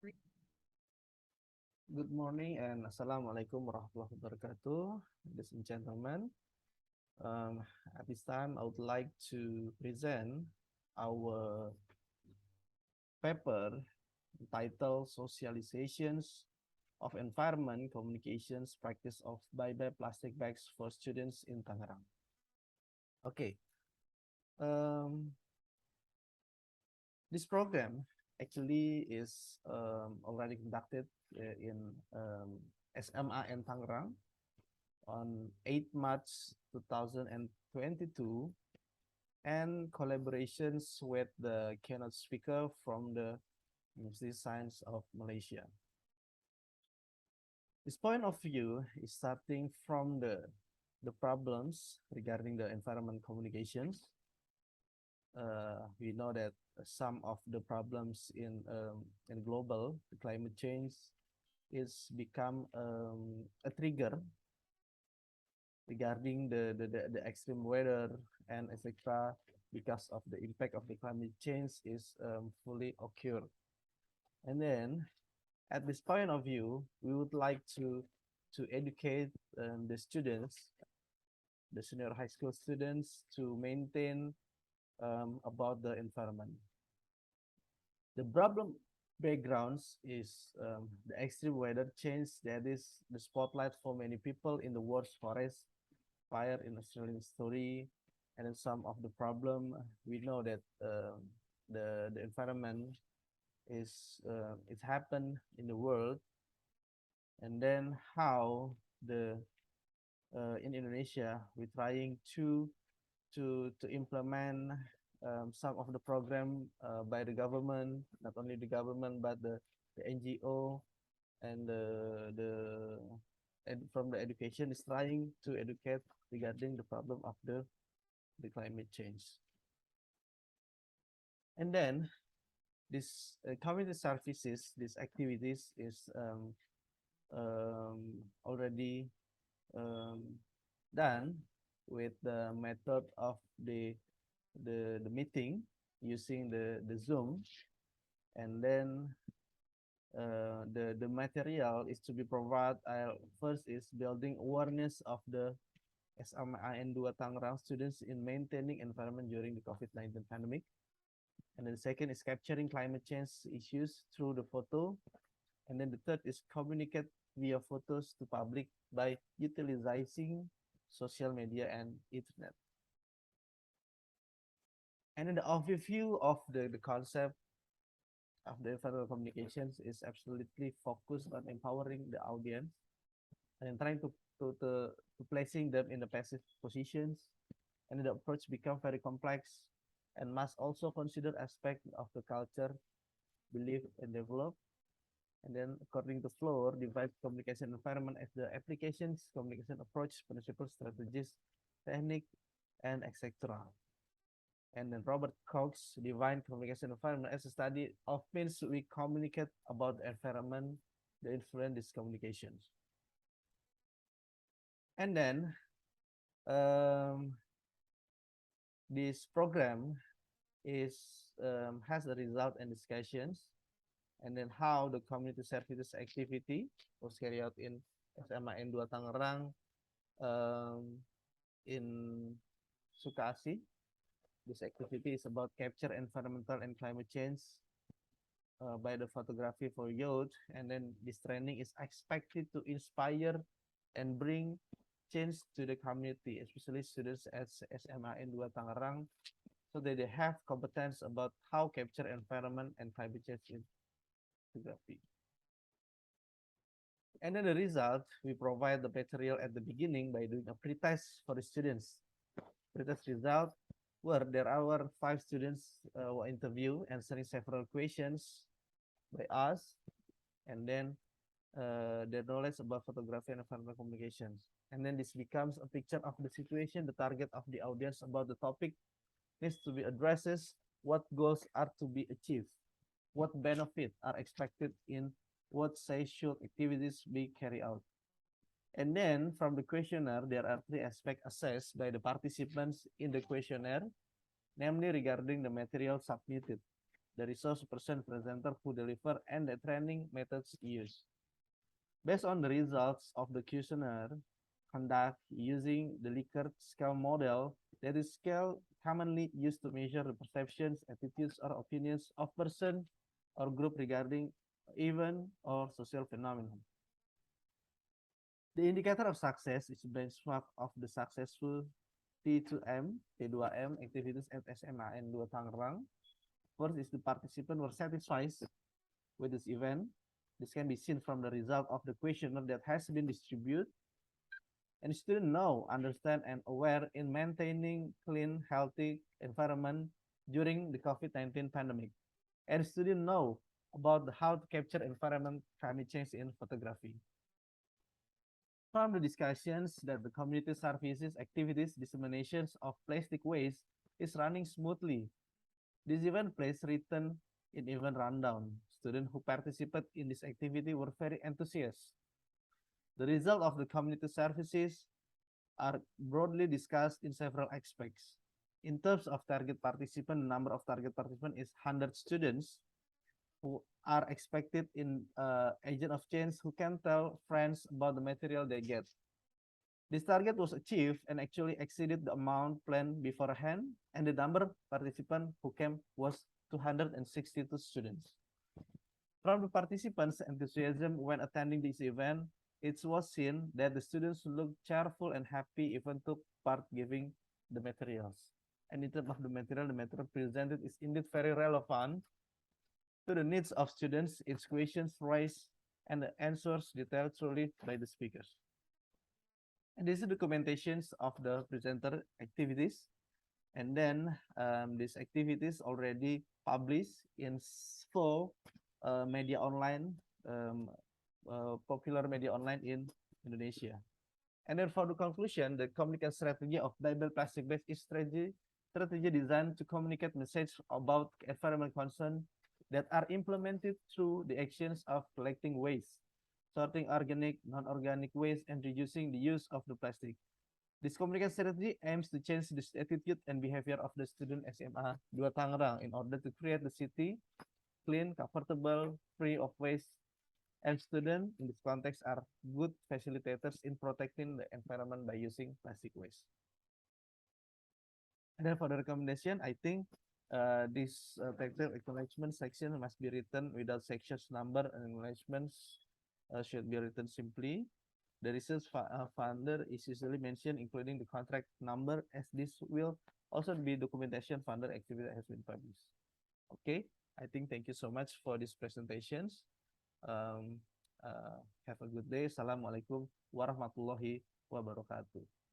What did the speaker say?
Good morning and Assalamualaikum warahmatullahi wabarakatuh, ladies and gentlemen. At this time, I would like to present our paper titled Socializations of Environment Communications Practice of Bye-bye Plastic Bags for Students in Tangerang. Okay, um, this program actually is already conducted in SMA in Tangerang on 8 March 2022 and collaborations with the keynote speaker from the University of Science of Malaysia. This point of view is starting from the problems regarding the environment communications. We know that some of the problems in global climate change is become a trigger regarding the extreme weather and etc. because of the impact of the climate change is fully occur. And then at this point of view, we would like to educate the students, the senior high school students, to maintain about the environment. The problem backgrounds is the extreme weather change that is the spotlight for many people in the world's forest fire in Australian story, and then some of the problem we know that the environment is it happened in the world, and then how the in Indonesia we're trying to implement some of the program by the government, not only the government but the NGO and and from the education is trying to educate regarding the problem of the climate change. And then this community services, these activities is already um, done with the method of the meeting using the Zoom, and then the material is to be provided. First is building awareness of the SMAN2 Tangerang students in maintaining environment during the COVID-19 pandemic. And then the second is capturing climate change issues through the photo. And then the third is communicate via photos to public by utilizing social media and internet. And then the overview of the concept of the environmental communications is absolutely focused on empowering the audience and trying to placing them in the passive positions, and the approach become very complex and must also consider aspect of the culture, belief, and develop. And then according to Floor, divide communication environment as the applications, communication approach, principles, strategies, technique, and etc. And then Robert Cox divine communication environment as a study of means we communicate about the environment, the influence these communications. And then this program is has a result and discussions, and then how the community services activity was carried out in SMA N2 Tangerang in Sukasi. This activity is about capture environmental and climate change by the photography for youth, and then this training is expected to inspire and bring change to the community, especially students at SMA N2 Tangerang, so that they have competence about how capture environment and climate change in photography. And then the result, we provide the material at the beginning by doing a pretest for the students. Pretest result where there are 5 students were interviewed, answering several questions by us, and then their knowledge about photography and environmental communications. And then this becomes a picture of the situation, the target of the audience about the topic needs to be addressed, what goals are to be achieved, what benefits are expected in what say should activities be carried out. And then from the questionnaire, there are 3 aspects assessed by the participants in the questionnaire, namely regarding the material submitted. the resource person presenter who deliver, and the training methods used. Based on the results of the questionnaire conduct using the Likert scale model, that is scale commonly used to measure the perceptions, attitudes, or opinions of person or group regarding event or social phenomenon. The indicator of success is benchmark of the successful T2M, T2M activities at SMAN 2 Tangerang. First is the participant were satisfied with this event. This can be seen from the result of the questionnaire that has been distributed. And students know, understand, and aware in maintaining clean, healthy environment during the COVID-19 pandemic. And students know about how to capture environment climate change in photography. From the discussions that the community services activities disseminations of plastic waste is running smoothly. This event place written in event rundown. Students who participate in this activity were very enthusiastic. The result of the community services are broadly discussed in several aspects. In terms of target participant, the number of target participants is 100 students who are expected in agent of change who can tell friends about the material they get. This target was achieved and actually exceeded the amount planned beforehand, and the number of participants who came was 262 students. From the participants' enthusiasm when attending this event, it was seen that the students looked cheerful and happy even took part giving the materials. And in terms of the material presented is indeed very relevant to the needs of students, its questions raised, and the answers detailed truly by the speakers. And this is documentations of the presenter activities. And then these activities already published in 4 media online, popular media online in Indonesia. And then for the conclusion, the communication strategy of Bible plastic base is strategy designed to communicate message about environmental concern that are implemented through the actions of collecting waste, sorting organic, non-organic waste, and reducing the use of the plastic. This communication strategy aims to change the attitude and behavior of the student SMA 2 Tangerang in order to create the city clean, comfortable, free of waste, and students in this context are good facilitators in protecting the environment by using plastic waste. And then for the recommendation, I think this technical acknowledgement section must be written without sections number, and acknowledgements should be written simply. The research funder is usually mentioned, including the contract number, as this will also be documentation funder activity that has been published. Okay, I think thank you so much for these presentations. Have a good day. Assalamualaikum warahmatullahi wabarakatuh.